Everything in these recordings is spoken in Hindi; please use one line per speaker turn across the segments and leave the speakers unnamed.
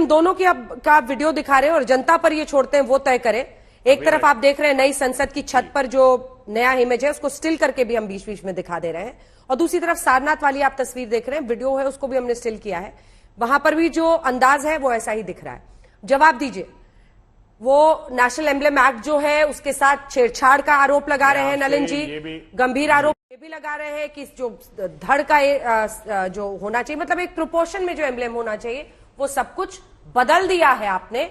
हम दोनों की अब का वीडियो दिखा रहे हैं और जनता पर ये छोड़ते हैं, वो तय करें। एक तरफ आप देख रहे हैं नई संसद की छत पर जो नया इमेज है उसको स्टिल करके भी हम बीच बीच में दिखा दे रहे हैं, और दूसरी तरफ सारनाथ वाली आप तस्वीर देख रहे हैं, वीडियो है उसको भी हमने स्टिल किया है, वहां पर भी जो अंदाज है वो ऐसा ही दिख रहा है। जवाब दीजिए, वो नेशनल एम्बलम एक्ट जो है उसके साथ छेड़छाड़ का आरोप लगा रहे हैं नलिन जी, गंभीर आरोप ये भी लगा रहे हैं कि जो धड़ का जो होना चाहिए, मतलब एक प्रोपोर्शन में जो एम्बलम होना चाहिए, वो सब कुछ बदल दिया है आपने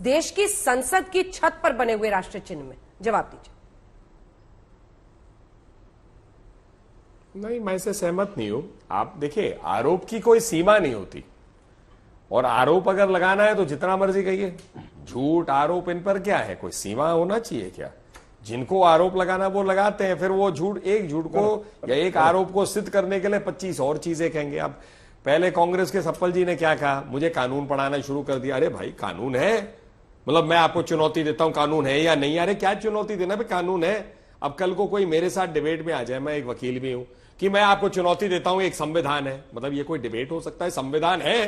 देश की संसद की छत पर बने हुए राष्ट्रीय चिन्ह में। जवाब दीजिए।
नहीं, मैं इससे सहमत नहीं हूं। आप देखिए, आरोप की कोई सीमा नहीं होती, और आरोप अगर लगाना है तो जितना मर्जी कहिए। झूठ आरोप इन पर क्या है, कोई सीमा होना चाहिए क्या? जिनको आरोप लगाना वो लगाते हैं, फिर वो एक झूठ को या एक आरोप को सिद्ध करने के लिए 25 और चीजें कहेंगे। अब पहले कांग्रेस के सप्पल जी ने क्या कहा, मुझे कानून पढ़ाना शुरू कर दिया। अरे भाई, कानून है, मतलब मैं आपको चुनौती देता हूं, कानून है या नहीं? अरे क्या चुनौती देना भाई, कानून है। अब कल को कोई मेरे साथ डिबेट में आ जाए, मैं एक वकील भी हूं, कि मैं आपको चुनौती देता हूं, एक संविधान है, मतलब ये कोई डिबेट हो सकता है? संविधान है,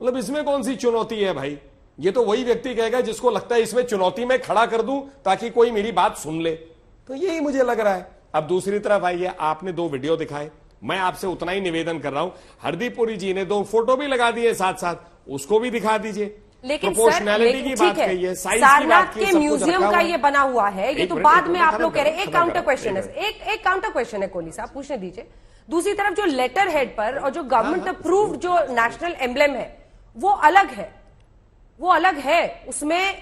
मतलब इसमें कौन सी चुनौती है भाई? ये तो वही व्यक्ति कहेगा जिसको लगता है इसमें चुनौती में खड़ा कर दूं ताकि कोई मेरी बात सुन ले। तो यही मुझे लग रहा है। अब दूसरी तरफ आइए, आपने 2 वीडियो दिखाए, मैं आपसे उतना ही निवेदन कर रहा हूं, हरदीप पुरी जी ने 2 फोटो भी लगा दिए साथ साथ, उसको भी दिखा दीजिए।
लेकिन
प्रोपोर्शनैलिटी की बात कही है, साइज की बात
सारनाथ
की,
के म्यूजियम का ये बना हुआ है, ये तो बाद में आप लोग कह रहे हैं। एक काउंटर क्वेश्चन है, एक काउंटर क्वेश्चन है कोहली साहब, पूछने दीजिए। दूसरी तरफ जो लेटर हेड पर और जो गवर्नमेंट अप्रूव्ड जो नेशनल एम्बलम है वो अलग है, वो अलग है। उसमें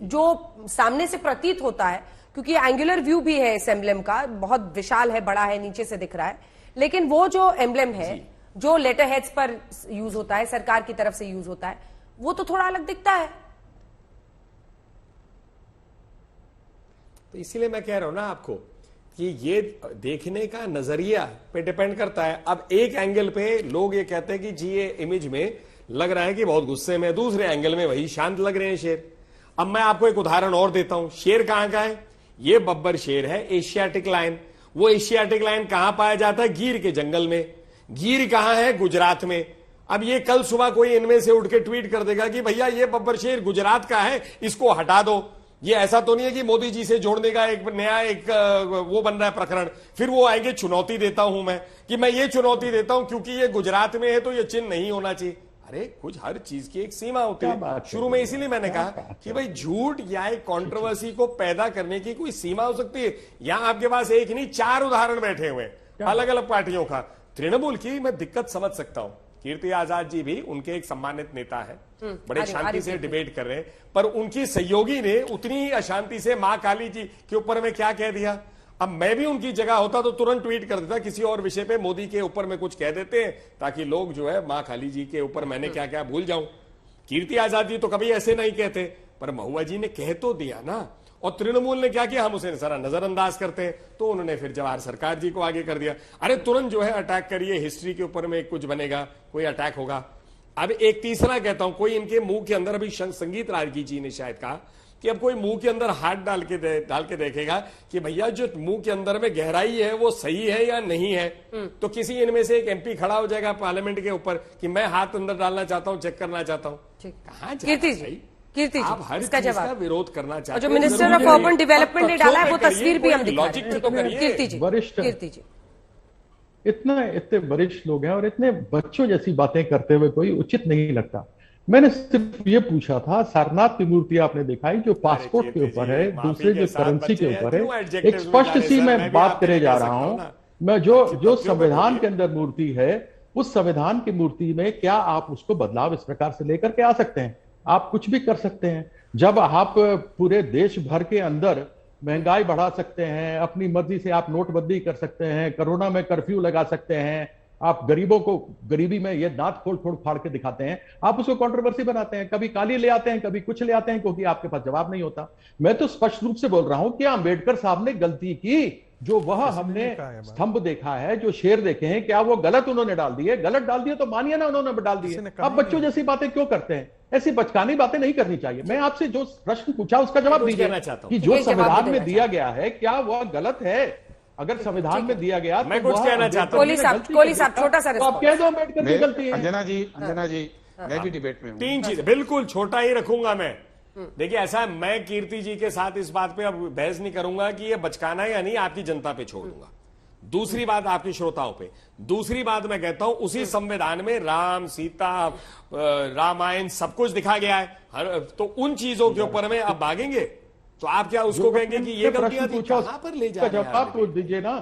जो सामने से प्रतीत होता है, क्योंकि एंगुलर व्यू भी है इस एम्बलम का, बहुत विशाल है, बड़ा है, नीचे से दिख रहा है, लेकिन वो जो एम्बलम है जो लेटर हेड्स पर यूज होता है, सरकार की तरफ से यूज होता है, वो तो थोड़ा अलग दिखता है।
तो इसीलिए मैं कह रहा हूं ना आपको कि ये देखने का नजरिया पे डिपेंड करता है। अब एक एंगल पे लोग ये कहते हैं कि जी ये इमेज में लग रहा है कि बहुत गुस्से में, दूसरे एंगल में वही शांत लग रहे हैं शेर। अब मैं आपको एक उदाहरण और देता हूं, शेर कहां का है? ये बब्बर शेर है, एशियाटिक लायन। वो एशियाटिक लायन कहां पाया जाता है? गिर के जंगल में। गिर कहां है? गुजरात में। अब ये कल सुबह कोई इनमें से उठ के ट्वीट कर देगा कि भैया ये बब्बर शेर गुजरात का है, इसको हटा दो। ये ऐसा तो नहीं है कि मोदी जी से जोड़ने का एक नया वो बन रहा है प्रकरण। फिर वो आएंगे, चुनौती देता हूं मैं, कि मैं ये चुनौती देता हूं क्योंकि ये गुजरात में है तो ये चिन्ह नहीं होना चाहिए। अरे कुछ हर चीज की एक सीमा होती है। शुरू में इसीलिए मैंने कहा कि भाई झूठ या एक कंट्रोवर्सी को पैदा करने की कोई सीमा हो सकती है। यहां आपके पास एक नहीं 4 उदाहरण बैठे हुए हैं अलग अलग पार्टियों का। तृणमूल की मैं दिक्कत समझ सकता हूं, कीर्ति आजाद जी भी उनके एक सम्मानित नेता है, बड़े शांति से डिबेट कर रहे हैं, पर उनकी सहयोगी ने उतनी ही अशांति से मां काली जी के ऊपर में क्या कह दिया। अब मैं भी उनकी जगह होता तो तुरंत ट्वीट कर देता किसी और विषय पे, मोदी के ऊपर में कुछ कह देते हैं ताकि लोग जो है मां काली जी के ऊपर मैंने क्या क्या भूल जाऊं। कीर्ति आजाद जी तो कभी ऐसे नहीं कहते, पर महुआ जी ने कह तो दिया ना। और तृणमूल ने क्या किया, हम उसे सारा नजरअंदाज करते हैं, तो उन्होंने फिर जवाहर सरकार जी को आगे कर दिया। अरे तुरंत जो है अटैक करिए, हिस्ट्री के ऊपर में कुछ बनेगा, कोई अटैक होगा। अब एक तीसरा कहता हूं, कोई इनके मुंह के अंदर, अभी संगीत रागी जी ने शायद कहा कि अब कोई मुंह के अंदर हाथ डाल के देखेगा कि भैया जो मुंह के अंदर में गहराई है वो सही है या नहीं है। तो किसी इनमें से एक एमपी खड़ा हो जाएगा पार्लियामेंट के ऊपर कि मैं हाथ अंदर डालना चाहता हूं, चेक करना चाहता हूं। कहां
कीर्ति जी,
आप हर इसका जवाब का विरोध करना चाहते हैं।
जो मिनिस्टर ऑफ अर्बन डेवलपमेंट ने डाला है वो तस्वीर भी हम दिखा रहे हैं। कीर्ति जी,
इतने वरिष्ठ लोग हैं और इतने बच्चों जैसी बातें करते हुए कोई उचित नहीं लगता। मैंने सिर्फ ये पूछा था, सारनाथ की मूर्ति आपने दिखाई जो पासपोर्ट के ऊपर है, दूसरे जो करेंसी के ऊपर है, एक स्पष्ट सी मैं बात करे जा रहा हूं। मैं जो संविधान के अंदर मूर्ति है, उस संविधान की मूर्ति में क्या आप उसको बदलाव इस प्रकार से लेकर के आ सकते हैं? आप कुछ भी कर सकते हैं। जब आप पूरे देश भर के अंदर महंगाई बढ़ा सकते हैं, अपनी मर्जी से आप नोटबंदी कर सकते हैं, कोरोना में कर्फ्यू लगा सकते हैं, आप गरीबों को गरीबी में ये दांत खोल खोल फाड़ के दिखाते हैं, आप उसको कंट्रोवर्सी बनाते हैं, कभी काली ले आते हैं, कभी कुछ ले आते हैं, क्योंकि आपके पास जवाब नहीं होता। मैं तो स्पष्ट रूप से बोल रहा हूं कि अंबेडकर साहब ने गलती की, जो वह हमने स्तंभ देखा है, जो शेर देखे हैं, क्या वो गलत उन्होंने डाल दिए? गलत डाल दिए तो मानिए ना, उन्होंने डाल दिए। अब बच्चों जैसी बातें क्यों करते हैं? ऐसी बचकानी बातें नहीं करनी चाहिए। मैं आपसे जो प्रश्न पूछा उसका जवाब दीजिए कि जो संविधान में दिया गया है क्या वह गलत है? अगर संविधान में दिया गया
मैं कुछ कहना चाहता हूं।
कोहली साहब छोटा सा
आप कह दो अम्बेडकर की गलती है।
अंजना जी मैं भी डिबेट में हूं।
3 चीजें बिल्कुल छोटा ही रखूंगा मैं। देखिए ऐसा है, मैं कीर्ति जी के साथ इस बात पे अब बहस नहीं करूंगा कि ये बचकाना है या नहीं, आपकी जनता पे छोड़ दूंगा। दूसरी बात आपकी श्रोताओं पे। दूसरी बात मैं कहता हूं उसी संविधान में राम सीता रामायण सब कुछ दिखा गया है, तो उन चीजों के ऊपर में अब भागेंगे तो आप क्या उसको कहेंगे कि ये गलतियां थी? कहां पर ले जा रहे हैं
जवाब तो दीजिए ना।